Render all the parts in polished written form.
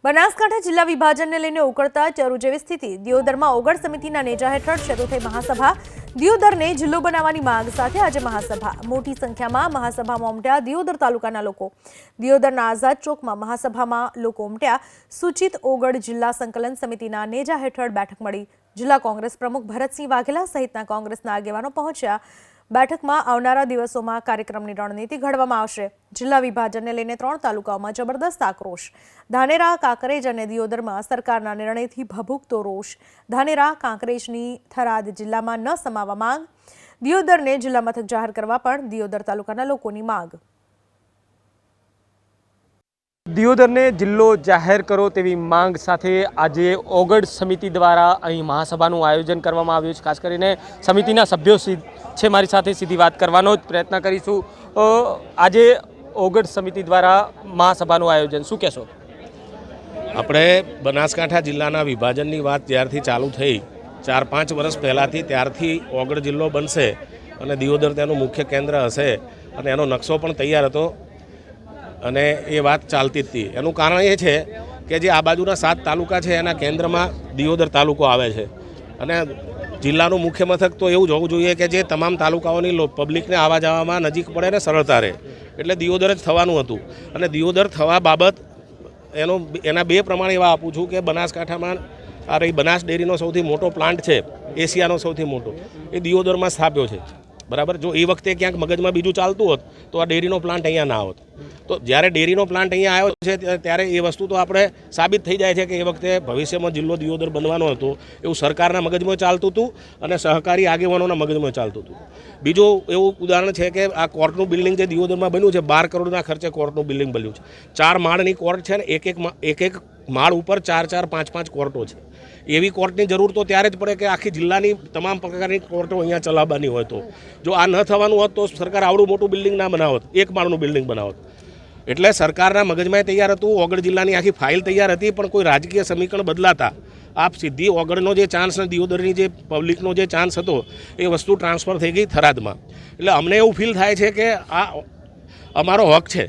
બનાસકાંઠા જિલ્લા વિભાજનને લઈને ઉકળતા ચરુ જેવી સ્થિતિ। દિયોદરમાં ઓગળ સમિતિના નેજા હેઠળ શરૂ થઈ મહાસભા। દિયોદરને જિલ્લો બનાવવાની માંગ સાથે આજે મહાસભા। મોટી સંખ્યામાં મહાસભામાં ઉમટ્યા દિયોદર તાલુકાના લોકો। દિયોદરના આઝાદ ચોકમાં મહાસભામાં લોકો ઉમટ્યા। સૂચિત ઓગળ જિલ્લા સંકલન સમિતિના નેજા હેઠળ બેઠક મળી। જિલ્લા કોંગ્રેસ પ્રમુખ ભરતસિંહ વાઘેલા સહિતના કોંગ્રેસના આગેવાનો પહોંચ્યા। બેઠકમાં આવનારા દિવસોમાં કાર્યક્રમની રણનીતિ ઘડવામાં આવશે। જિલ્લા વિભાજનને લઈને 3 તાલુકાઓમાં જબરદસ્ત આક્રોશ। ધાનેરા, કાંકરેજ અને દિયોદરમાં સરકારના નિર્ણયથી ભભૂકતો રોષ। ધાનેરા, કાંકરેજની થરાદ જિલ્લામાં ન સમાવવા માંગ। દિયોદરને જિલ્લા મથક જાહેર કરવા પણ દિયોદર તાલુકાના લોકોની માંગ। દિયોદરને જિલ્લો જાહેર કરો તેવી માંગ સાથે આજે ઓગળ સમિતિ દ્વારા અહીં મહાસભાનું આયોજન કરવામાં આવ્યું છે। ખાસ કરીને સમિતિના સભ્યો છે મારી સાથે સીધી વાત કરવાનો પ્રયત્ન કરીશું। આજે ઓગળ સમિતિ દ્વારા મહાસભાનું આયોજન શું કહેશો? આપણે બનાસકાંઠા જિલ્લાના વિભાજનની વાત ત્યારથી ચાલુ થઈ 4-5 વર્ષ પહેલાંથી ત્યારથી ઓગળ જિલ્લો બનશે અને દિયોદર તેનું મુખ્ય કેન્દ્ર હશે અને એનો નકશો પણ તૈયાર હતો અને એ વાત ચાલતી જ હતી। એનું કારણ એ છે કે જે આ બાજુના 7 તાલુકા છે એના કેન્દ્રમાં દિયોદર તાલુકો આવે છે અને જિલ્લાનું મુખ્ય મથક તો એવું જ હોવું જોઈએ કે જે તમામ તાલુકાઓની પબ્લિકને આવવા જવામાં નજીક પડે ને સરળતા રહે, એટલે દિયોદર જ થવાનું હતું। અને દિયોદર થવા બાબત એના 2 પ્રમાણ એવા આપું છું કે બનાસકાંઠામાં આ રહી બનાસ ડેરીનો સૌથી મોટો પ્લાન્ટ છે, એશિયાનો સૌથી મોટો, એ દિયોદરમાં સ્થાપ્યો છે, બરાબર। જો એ વખતે ક્યાંક મગજમાં બીજું ચાલતું હોત તો આ ડેરીનો પ્લાન્ટ અહીંયા ના હોત। તો જ્યારે ડેરીનો પ્લાન્ટ અહીંયા આવ્યો છે ત્યારે એ વસ્તુ તો આપણે સાબિત થઈ જાય છે કે એ વખતે ભવિષ્યમાં જિલ્લો દિયોદર બનવાનો હતો એવું સરકારના મગજમાં ચાલતું હતું અને સહકારી આગેવાનોના મગજમાં ચાલતું હતું। બીજું એવું ઉદાહરણ છે કે આ કોર્ટનું બિલ્ડિંગ જે દિયોદરમાં બન્યું છે 12 કરોડના ખર્ચે કોર્ટનું બિલ્ડિંગ બન્યું છે। 4 માળની કોર્ટ છે ને એક માળ ઉપર 4-4, 5-5 કોર્ટો છે। એવી કોર્ટની જરૂર તો ત્યારે જ પડે કે આખી જિલ્લાની તમામ પ્રકારની કોર્ટો અહીંયા ચલાવવાની હોય તો જો આ ન થવાનું હોત તો સરકાર આવડું મોટું બિલ્ડિંગ ના બનાવત, 1 માળનું બિલ્ડિંગ બનાવત। એટલે સરકારના મગજમાં તૈયાર હતું, ઓગળ જિલ્લાની આખી ફાઇલ તૈયાર હતી, પણ કોઈ રાજકીય સમીકરણ બદલાતા આપ સીધી ઓગળનો જે ચાન્સ ને દિયોદરની જે પબ્લિકનો જે ચાન્સ હતો એ વસ્તુ ટ્રાન્સફર થઈ ગઈ થરાદમાં। એટલે અમને એવું ફીલ થાય છે કે આ અમારો હક છે,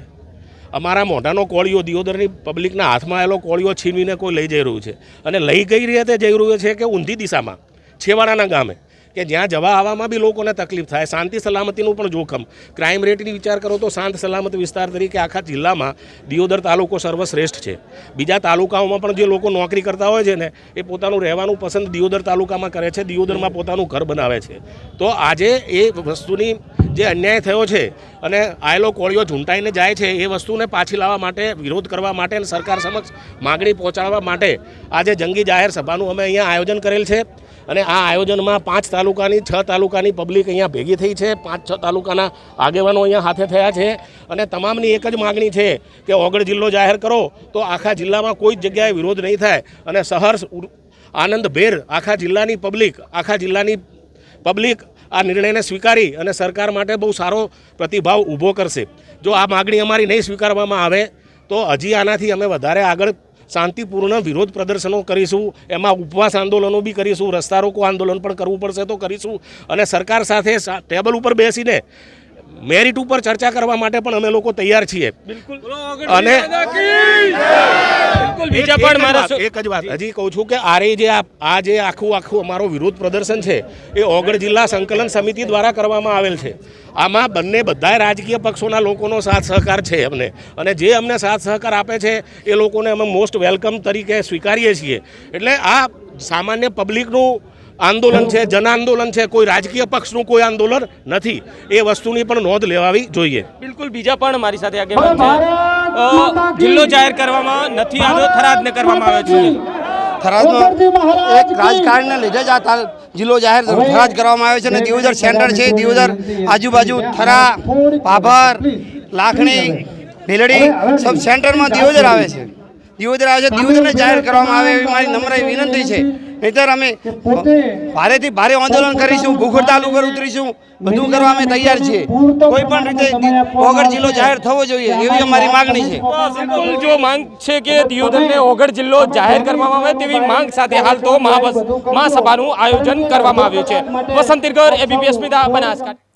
અમારા મોઢાનો કોળિયો દિયોદરની પબ્લિકના હાથમાં આવેલો કોળિયો છીનવીને કોઈ લઈ જઈ રહ્યું છે અને લઈ કઈ રીતે જઈ રહ્યું છે કે ઊંધી દિશામાં છેવાડાના ગામે કે જ્યાં જવા આવવામાં બી લોકોને તકલીફ થાય, શાંતિ સલામતીનું પણ જોખમ। ક્રાઇમ રેટની વિચાર કરો તો શાંત સલામત વિસ્તાર તરીકે આખા જિલ્લામાં દિયોદર તાલુકો સર્વશ્રેષ્ઠ છે। બીજા તાલુકાઓમાં પણ જે લોકો નોકરી કરતા હોય છે ને એ પોતાનું રહેવાનું પસંદ દિયોદર તાલુકામાં કરે છે, દિયોદરમાં પોતાનું ઘર બનાવે છે। તો આજે એ વસ્તુની જે અન્યાય થયો છે અને આયેલો કોળિયો ઝૂંટાઈને જાય છે એ વસ્તુને પાછી લાવવા માટે, વિરોધ કરવા માટે અને સરકાર સમક્ષ માગણી પહોંચાડવા માટે આજે જંગી જાહેર સભાનું અમે અહીંયા આયોજન કરેલ છે। અને આ આયોજનમાં 5 તાલુકાની 6 તાલુકાની પબ્લિક અહીંયા ભેગી થઈ છે, 5-6 તાલુકાના આગેવાનો અહીંયા હાથે થયા છે અને તમામની એક જ માગણી છે કે ઓગળ જિલ્લો જાહેર કરો તો આખા જિલ્લામાં કોઈ જ જગ્યાએ વિરોધ નહીં થાય અને સહર્ષ આનંદભેર આખા જિલ્લાની પબ્લિક આ નિર્ણયને સ્વીકારી અને સરકાર માટે બહુ સારો પ્રતિભાવ ઊભો કરશે। જો આ માગણી અમારી નહીં સ્વીકારવામાં આવે તો હજી આનાથી અમે વધારે આગળ શાંતિપૂર્ણ વિરોધ પ્રદર્શનો કરીશું, એમાં ઉપવાસ આંદોલનો બી કરીશું, રસ્તા રોકો આંદોલન પણ કરવું પડશે તો કરીશું અને સરકાર સાથે ટેબલ ઉપર બેસીને મેરિટ ઉપર ચર્ચા કરવા માટે પણ અમે લોકો તૈયાર છીએ। અને એક જ વાત હજી કહું છું કે આ જે આખું અમારો વિરોધ પ્રદર્શન છે એ ઓગળ જિલ્લા સંકલન સમિતિ દ્વારા કરવામાં આવેલ છે। આમાં બધા રાજકીય પક્ષોના લોકોનો સાથ સહકાર છે અમને, અને જે અમને સાથ સહકાર આપે છે એ લોકોને અમે મોસ્ટ વેલકમ તરીકે સ્વીકારીએ છીએ। એટલે આ સામાન્ય પબ્લિકનું આંદોલન છે, જન આંદોલન છે, કોઈ રાજકીય પક્ષનું કોઈ આંદોલન નથી, એ વસ્તુની પણ નોંધ લેવાવી જોઈએ। બિલકુલ, બીજા પણ મારી સાથે આગેવાન છે। જિલ્લો જાહેર કરવામાં નથી આવ્યો, થરાદને કરવામાં આવ્યો છે। થરાદમાં એક રાજકારણને લીધે જ આ જિલ્લો જાહેર થરાદ કરવામાં આવ્યો છે અને દિયોદર સેન્ટર છે, દિયોદર આજુબાજુ થરા, ભાભર, લાખણી, ભીલડી સબ સેન્ટરમાં દિયોદર આવે છે। દિયોદરને જાહેર કરવામાં આવે એવી મારી નમ્ર વિનંતી છે। નહીંતર અમે ભારેથી ભારે આંદોલન કરીશું, ભૂખ હડતાલ ઉપર ઉતરીશું, બધું કરવા અમે તૈયાર છીએ। કોઈ પણ રીતે ઓગળ જિલ્લો જાહેર થવો જોઈએ એવી અમારી માગણી છે। જો માંગ છે કે દિયોદરને ઓગળ જિલ્લો જાહેર કરવામાં આવે તેવી માંગ સાથે હાલ તો મહાસભાનું આયોજન કરવામાં આવ્યું છે। વસંત તિરગર, ABP અસ્મિતા, બનાસકાંઠા।